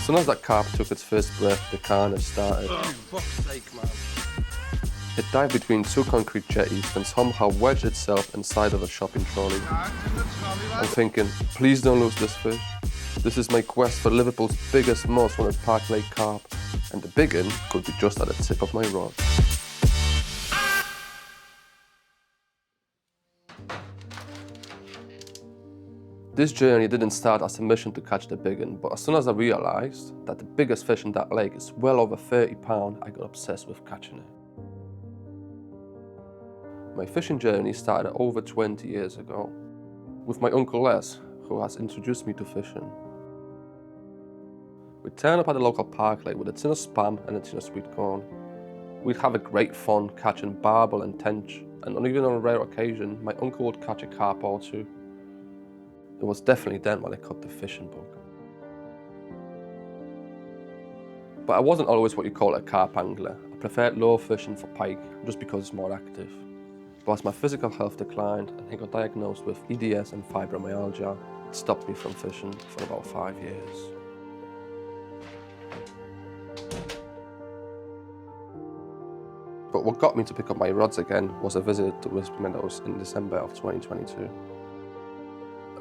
soon as that carp took its first breath, the carnage started. Oh, fuck's sake, man. It dived between two concrete jetties and somehow wedged itself inside of a shopping trolley. I'm thinking, please don't lose this fish. This is my quest for Liverpool's biggest, most wanted Park Lake carp, and the big one could be just at the tip of my rod. This journey didn't start as a mission to catch the big one, but as soon as I realised that the biggest fish in that lake is well over 30 pounds, I got obsessed with catching it. My fishing journey started over 20 years ago, with my Uncle Les, who has introduced me to fishing. We'd turn up at the local park lake with a tin of spam and a tin of sweet corn. We'd have a great fun catching barbel and tench, and even on a rare occasion, my uncle would catch a carp or two. It was definitely then when I caught the fishing bug. But I wasn't always what you call a carp angler. I preferred lure fishing for pike, just because it's more active. But as my physical health declined and I got diagnosed with EDS and fibromyalgia, it stopped me from fishing for about 5 years. But what got me to pick up my rods again was a visit to Whispy Meadows in December of 2022.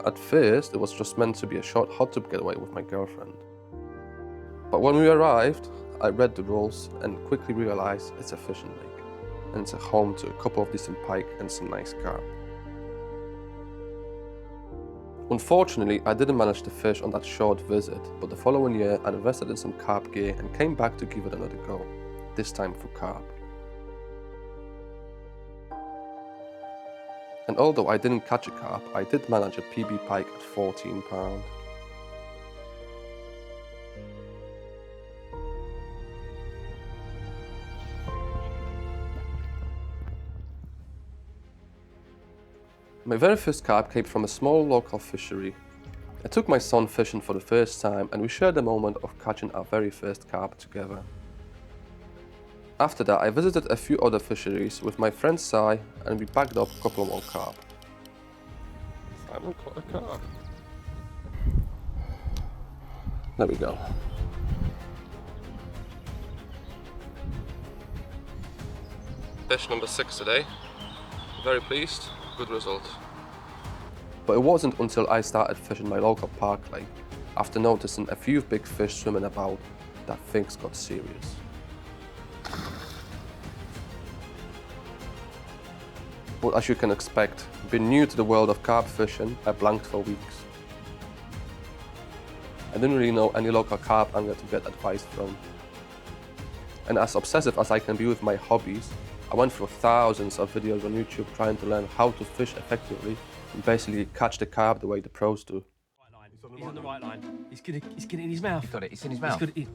At first, it was just meant to be a short hot tub getaway with my girlfriend. But when we arrived, I read the rules and quickly realised it's a fishing lake, and it's a home to a couple of decent pike and some nice carp. Unfortunately, I didn't manage to fish on that short visit, but the following year I invested in some carp gear and came back to give it another go, this time for carp. And although I didn't catch a carp, I did manage a PB pike at 14 pounds. My very first carp came from a small local fishery. I took my son fishing for the first time and we shared the moment of catching our very first carp together. After that, I visited a few other fisheries with my friend Si and we bagged up a couple more carp. Simon caught a carp. There we go. Fish number 6 today. Very pleased, good result. But it wasn't until I started fishing my local park lake, after noticing a few big fish swimming about, that things got serious. But as you can expect, being new to the world of carp fishing, I blanked for weeks. I didn't really know any local carp angler to get advice from. And as obsessive as I can be with my hobbies, I went through thousands of videos on YouTube trying to learn how to fish effectively and basically catch the carp the way the pros do. He's on the right line. He's got it in his mouth. He's got it. It's in his mouth. He's got it.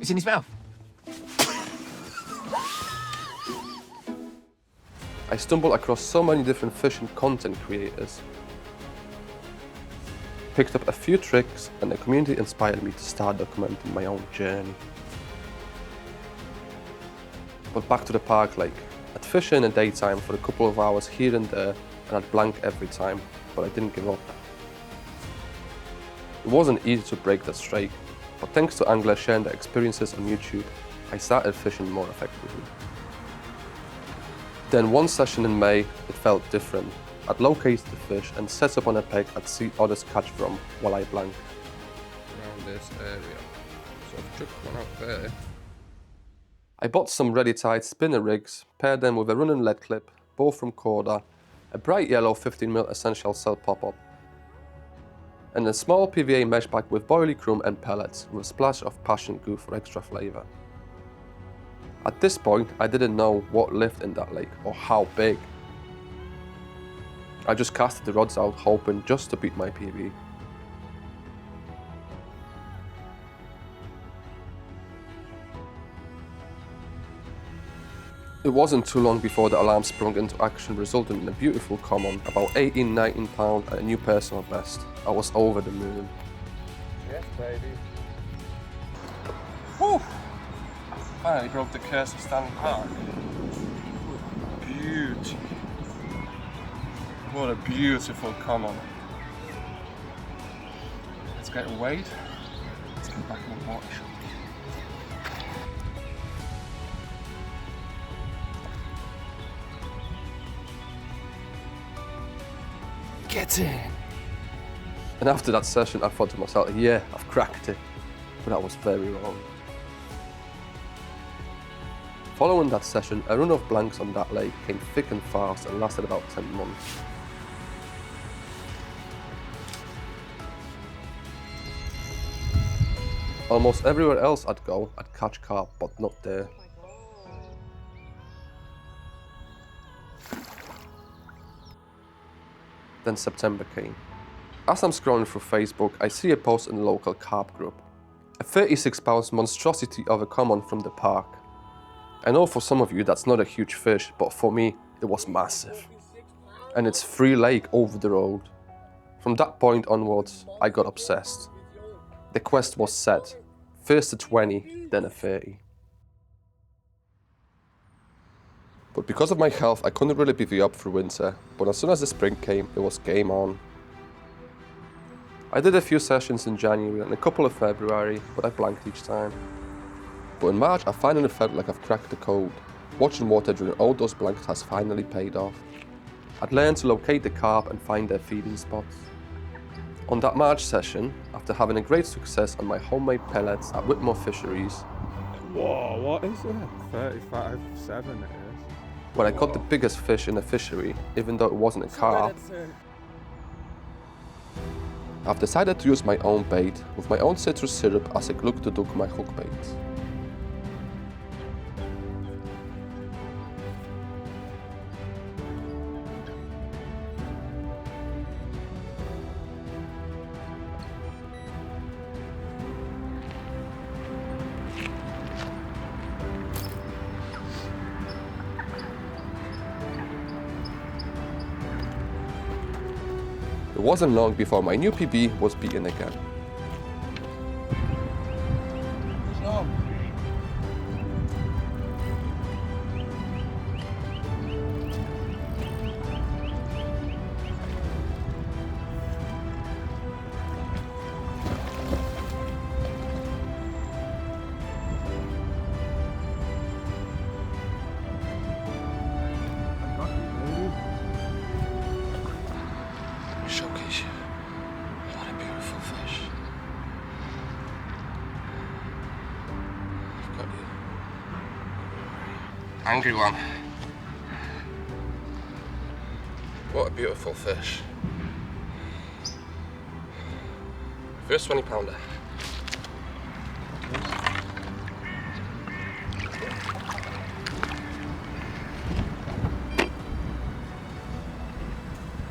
It's in his mouth. I stumbled across so many different fishing content creators, picked up a few tricks, and the community inspired me to start documenting my own journey. But back to the park lake. I'd fish in the daytime for a couple of hours here and there, and I'd blank every time, but I didn't give up. It wasn't easy to break that streak, but thanks to anglers sharing their experiences on YouTube, I started fishing more effectively. Then one session in May, it felt different. I'd located the fish and set up on a peg I'd see others catch from while I blanked. Around this area. So I've chucked one out there. I bought some ready-tied spinner rigs, paired them with a running lead clip, both from Corda, a bright yellow 15mm essential cell pop-up, and a small PVA mesh bag with boilie chrome and pellets with a splash of passion goo for extra flavour. At this point, I didn't know what lived in that lake or how big. I just casted the rods out hoping just to beat my PB. It wasn't too long before the alarm sprung into action, resulting in a beautiful common, about 18-19 pounds and a new personal best. I was over the moon. Yes, baby. Whew! Finally broke the curse of Stanley Park. Beauty. What a beautiful common. Let's get a weight. Let's get back in the water shop. Get in! And after that session, I thought to myself, yeah, I've cracked it. But I was very wrong. Following that session, a run of blanks on that lake came thick and fast and lasted about 10 months. Almost everywhere else I'd go, I'd catch carp, but not there. Then September came. As I'm scrolling through Facebook, I see a post in the local carp group. A 36-pound monstrosity of a common from the park. I know for some of you that's not a huge fish, but for me, it was massive. And it's free lake over the road. From that point onwards, I got obsessed. The quest was set. First a 20, then a 30. But because of my health, I couldn't really PB up through winter, but as soon as the spring came, it was game on. I did a few sessions in January and a couple of February, but I blanked each time. But in March, I finally felt like I've cracked the code. Watching water during all those blanks has finally paid off. I'd learned to locate the carp and find their feeding spots. On that March session, after having a great success on my homemade pellets at Whitmore Fisheries, Whoa, what is it? 35.7 it is. where I got the biggest fish in the fishery, even though it wasn't a carp, I've decided to use my own bait with my own citrus syrup as a glue to duck my hook bait. It wasn't long before my new PB was beaten again. Showcase you. What a beautiful fish. I've got you. Angry one. What a beautiful fish. First 20 pounder.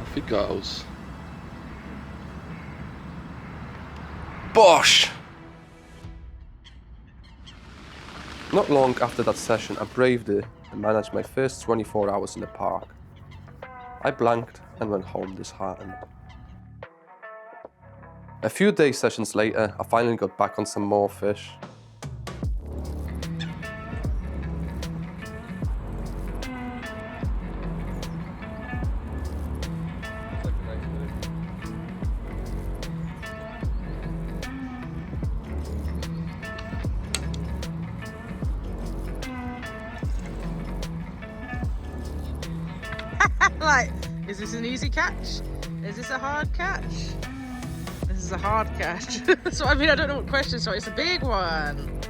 Off he goes. Bosh! Not long after that session, I braved it and managed my first 24 hours in the park. I blanked and went home disheartened. A few day sessions later, I finally got back on some more fish. Like, is this an easy catch? Is this a hard catch? This is a hard catch. So I mean, I don't know what question, so it's a big one.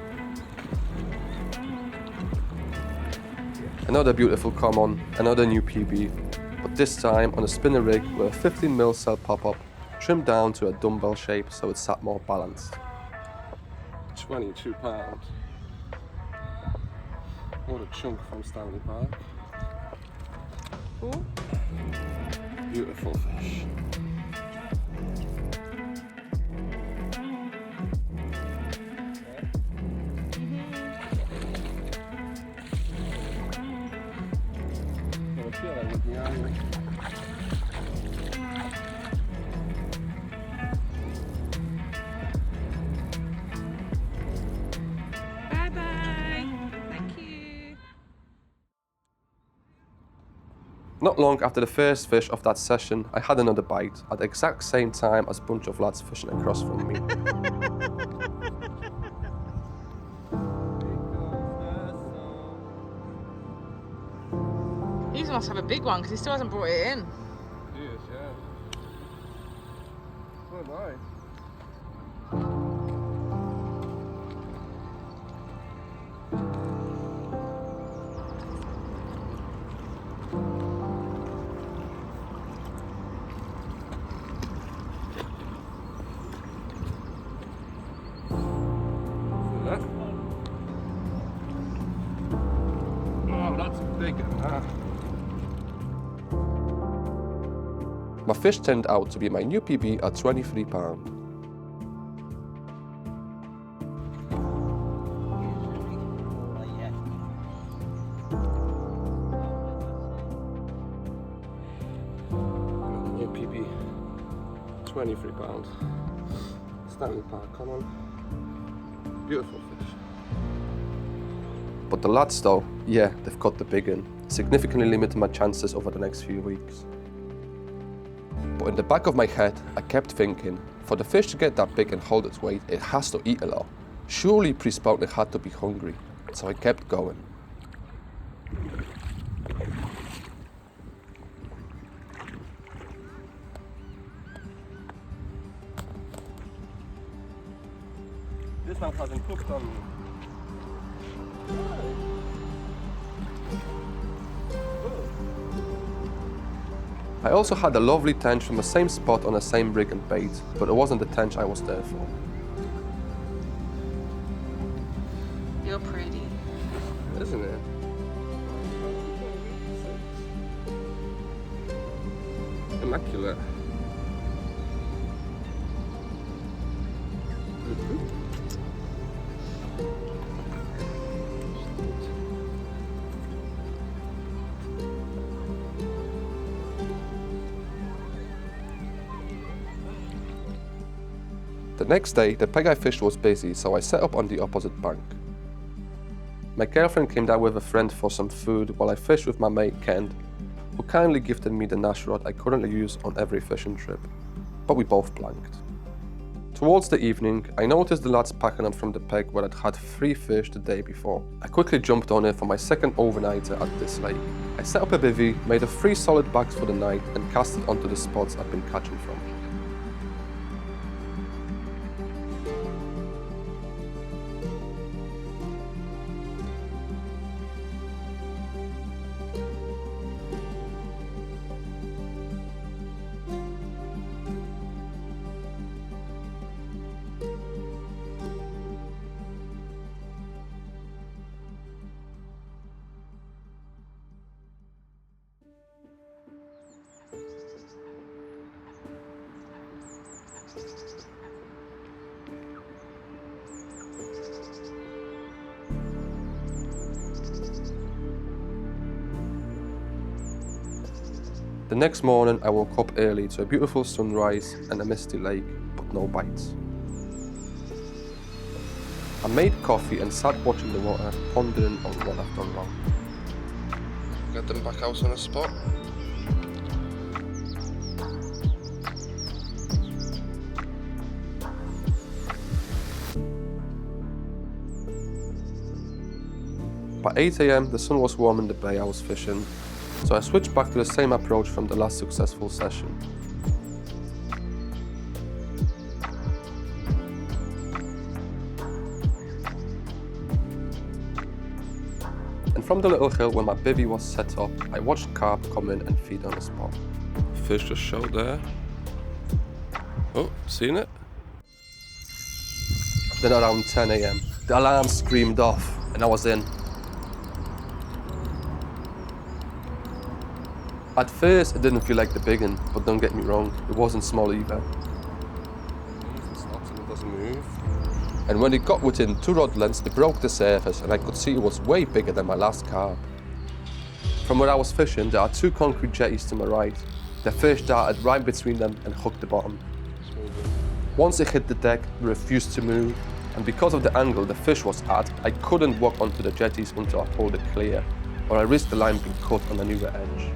Another beautiful common, another new PB, but this time on a spinner rig with a 15mm cell pop-up, trimmed down to a dumbbell shape so it sat more balanced. 22 pounds. What a chunk from Stanley Park. Cool. Beautiful fish. Bye bye. Thank you. Not long after the first fish of that session, I had another bite at the exact same time as a bunch of lads fishing across from me. must have a big one because he still hasn't brought it in. Yes, yeah. So nice. Oh, that's big. My fish turned out to be my new PB at 23 pounds. New PB, 23 pounds. Stanley Park, come on. Beautiful fish. But the lads though, yeah, they've got the big one, significantly limiting my chances over the next few weeks. But in the back of my head, I kept thinking, for the fish to get that big and hold its weight, it has to eat a lot. Surely pre-spouting had to be hungry, so I kept going. This one hasn't cooked on me. I also had a lovely tench from the same spot on the same rig and bait, but it wasn't the tench I was there for. You're pretty. Isn't it? Immaculate. The next day, the peg I fished was busy, so I set up on the opposite bank. My girlfriend came down with a friend for some food while I fished with my mate Ken, who kindly gifted me the Nash rod I currently use on every fishing trip, but we both blanked. Towards the evening, I noticed the lads packing up from the peg where I'd had 3 fish the day before. I quickly jumped on it for my second overnighter at this lake. I set up a bivvy, made 3 solid bags for the night and cast it onto the spots I'd been catching from. The next morning I woke up early to a beautiful sunrise and a misty lake, but no bites. I made coffee and sat watching the water, pondering on what I've done wrong. Get them back out on the spot. By 8 AM the sun was warm in the bay I was fishing, so I switched back to the same approach from the last successful session. And from the little hill where my bivvy was set up, I watched carp come in and feed on the spot. Fish just showed there. Oh, seen it? Then around 10 AM, the alarm screamed off and I was in. At first, it didn't feel like the big one, but don't get me wrong, it wasn't small either. It stops and it doesn't move. And when it got within 2 rod lengths, it broke the surface and I could see it was way bigger than my last carp. From where I was fishing, there are 2 concrete jetties to my right. The fish darted right between them and hooked the bottom. Once it hit the deck, it refused to move, and because of the angle the fish was at, I couldn't walk onto the jetties until I pulled it clear, or I risked the line being cut on the newer edge.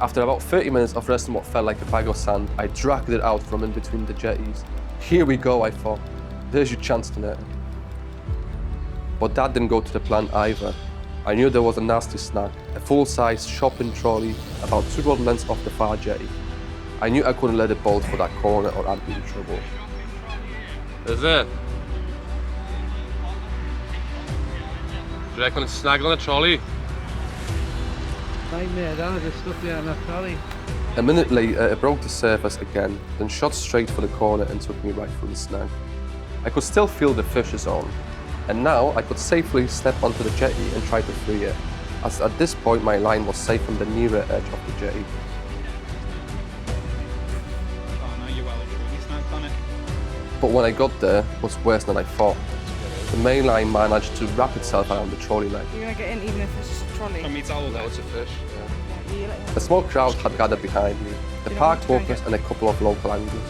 After about 30 minutes of resting what felt like a bag of sand, I dragged it out from in between the jetties. Here we go, I thought. There's your chance to net. But that didn't go to the plan either. I knew there was a nasty snag, a full-size shopping trolley about 2 rod lengths off the far jetty. I knew I couldn't let it bolt for that corner or I'd be in trouble. Is it? Do you reckon it's snagged on a trolley? Nightmare, that was stuff behind that trolley. A minute later, it broke the surface again, then shot straight for the corner and took me right through the snag. I could still feel the fish's on, and now I could safely step onto the jetty and try to free it, as at this point my line was safe on the nearer edge of the jetty. Oh no, you're well and truly snagged on it. But when I got there, it was worse than I thought. The main line managed to wrap itself around the trolley leg. You're gonna get in even if it's just a trolley. From me towel No, there. it's a fish. Yeah. Yeah, you let him- A small crowd had gathered behind me, the You don't park want to try and workers get- and a couple of local anglers.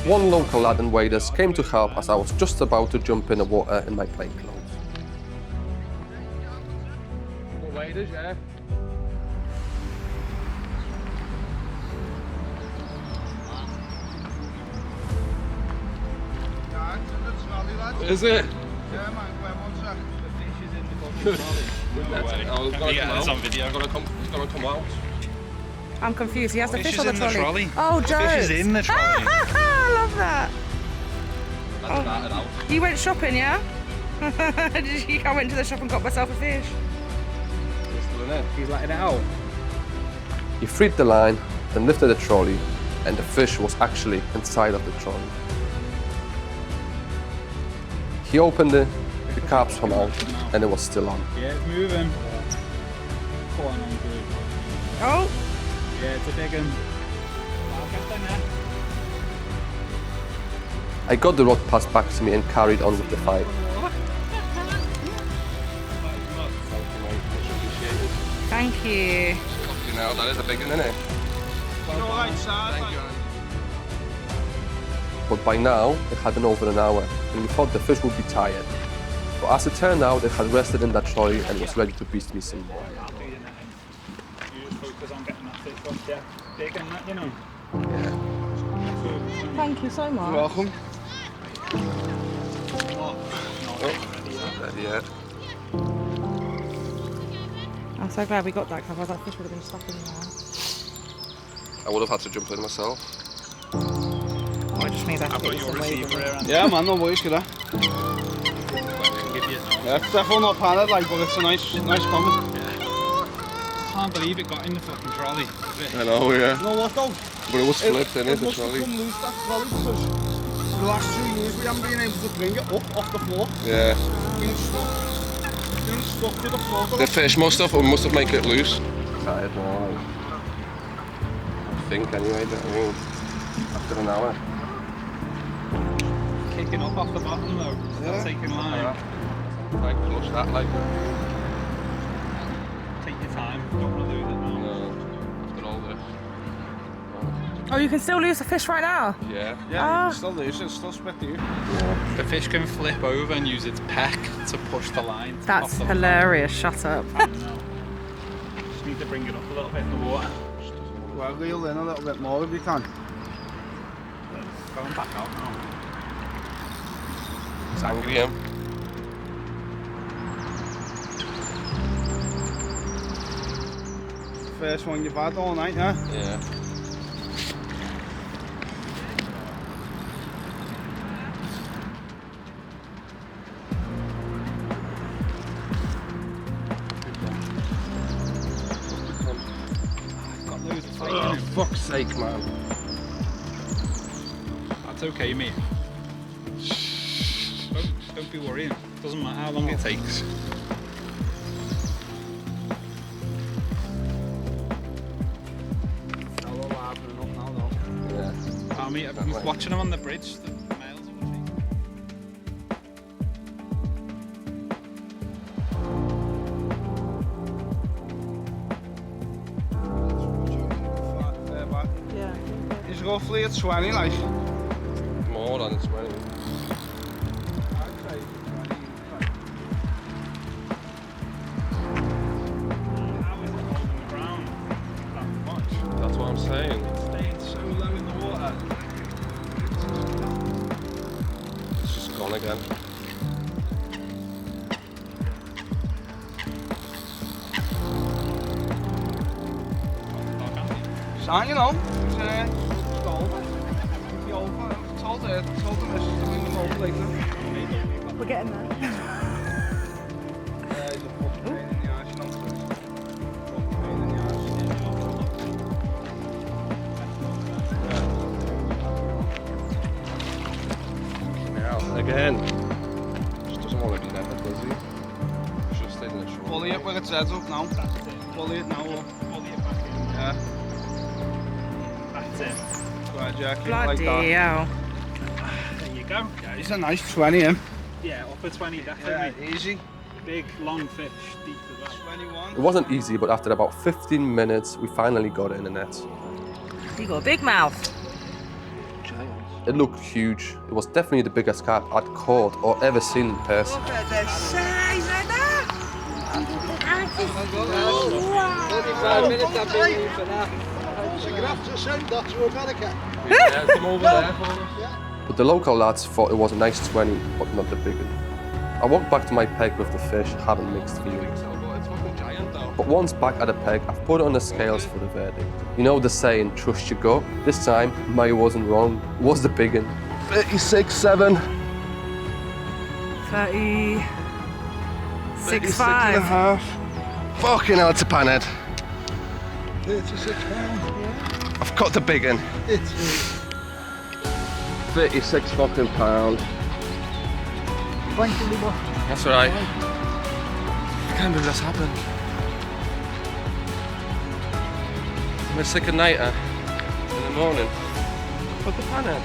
One local lad and waders came to help as I was just about to jump in the water in my plain clothes. What waders, yeah? Is it? Yeah, man, where one sec. The fish is in the fucking trolley. Oh, it's gonna Yeah, come it's out. on video. It's gonna come out. I'm confused. He has the Fish fish is on the in the trolley. trolley. Oh, The jokes. fish is in the trolley. I love that. That's started out. You went shopping, yeah? I went to the shop and got myself a fish. It's still in it. He's letting it out. He freed the line, then lifted the trolley, and the fish was actually inside of the trolley. He opened it, the carps come out, and it was still on. Yeah, it's moving. Go on, good. Oh, Yeah, it's a big one. I'll get down there. I got the rod passed back to me and carried on with the fight. thank you. You know, that is a big one, isn't it? Thank you, Andy. But by now, it had been over an hour, and we thought the fish would be tired. But as it turned out, it had rested in that trolley and was ready to beast me some more. I'll do you nothing. You just focus on getting that fish off, yeah. Big and that, you know. Thank you so much. Welcome. Not Ready yet? I'm so glad we got that, because otherwise that fish would have been stuck in there. I would have had to jump in myself. Oh, it just means I have I've to got get your some weight receiver in here. it. And Yeah, man, no worries, kiddo. give you Yeah, it's definitely not Panhead, like, but it's a nice comment. can't believe it got in the fucking trolley. I know, yeah. You know what, though? But it was flipped in, It it, the must have trolley. come loose, that trolley, because the last 2 years we haven't been able to bring it up off the floor. Yeah. Been stuck to the floor. The fish must have made it loose. Tired now, I think anyway, do you know what I mean? After an hour. Kicking up off the bottom though. Yeah. Taking line. Like, flush that, like. Take your time. Don't want to lose it now. No. After all this. Oh, you can still lose a fish right now? Yeah. Yeah, it's still loose, it's still spit you. The fish can flip over and use its peck to push the line. That's off the hilarious. Shut up. I know. Just need to bring it up a little bit in the water. Well, reel in a little bit more if you can. Going back out now. It's angry him. First one you've had all night, yeah? Yeah. Got loads of fight in Oh, him. fuck's sake, man. That's okay, mate. Don't be worrying. Doesn't matter how long it takes. Now we're livening up now, though. Yeah. I mean, I'm watching them on the bridge. The males are chasing. Fair back. Yeah. He's roughly at 20, like. More than 20. How is it holding the ground that much? That's what I'm saying. Staying so low in the water. It's just gone again. Sign, you know. It's over. It's over. Told her this to bring them over later. We're getting there. He's a fucking pain in the arse, you know. Fucking pain in the arse. Now, again. Just doesn't want to be there, does he? Should have stayed in the shore. Pulley it where it says up now. Pulley it now. Pulley it back in. Yeah. That's it. Right, Jack. Bloody like that. hell. There you go. Yeah, he's a nice 20, him. Yeah, upper 20 definitely. Yeah, easy. Big, long fish, deep as well. 21. It wasn't easy, but after about 15 minutes, we finally got it in the net. You got a big mouth. It looked huge. It was definitely the biggest carp I'd caught or ever seen in person. Look at the size of that. 35 minutes I've been here for that. You're going to have to send that to America. Yeah, come over there for us. But the local lads thought it was a nice 20, but not the big one. I walked back to my peg with the fish, having mixed feelings. But once back at the peg, I've put it on the scales for the verdict. You know the saying, trust your gut? This time, Maya wasn't wrong. It was the big one. 36.7. 36.5. Fucking hell, it's a panhead. 36 pounds. I've got the big one. It's 36 fucking pound. Thank you, Liverpool. That's alright. I can't believe that's happened. I'm a second nighter in the morning. Put the panhead.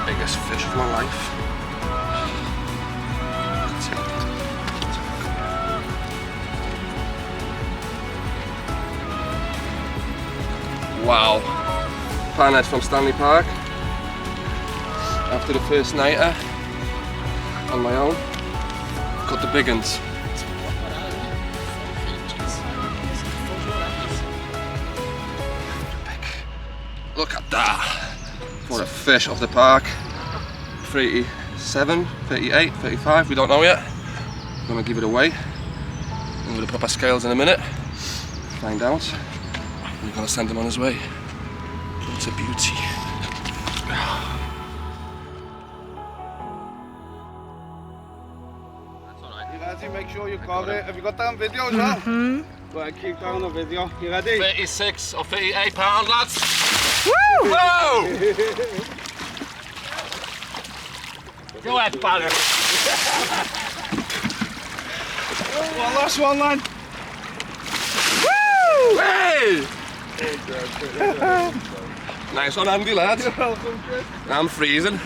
Biggest fish of my life. Wow. Panhead from Stanley Park. After the first nighter on my own. Got the big uns. Look at that. What a fish off the park. 37, 38, 35, we don't know yet. I'm gonna give it away. I'm gonna put our scales in a minute. Find out. We're gonna send him on his way. It's a beauty. You ready? Make sure you got it. Have you got that on video as well? Mm-hmm. Go ahead, keep that on the video. You ready? 36 or 38 pound, lads. Woo! Whoa! Go ahead, Banner. One last one, lad. Hey! Nice one, Andy, lad. You're welcome, Chris. I'm freezing.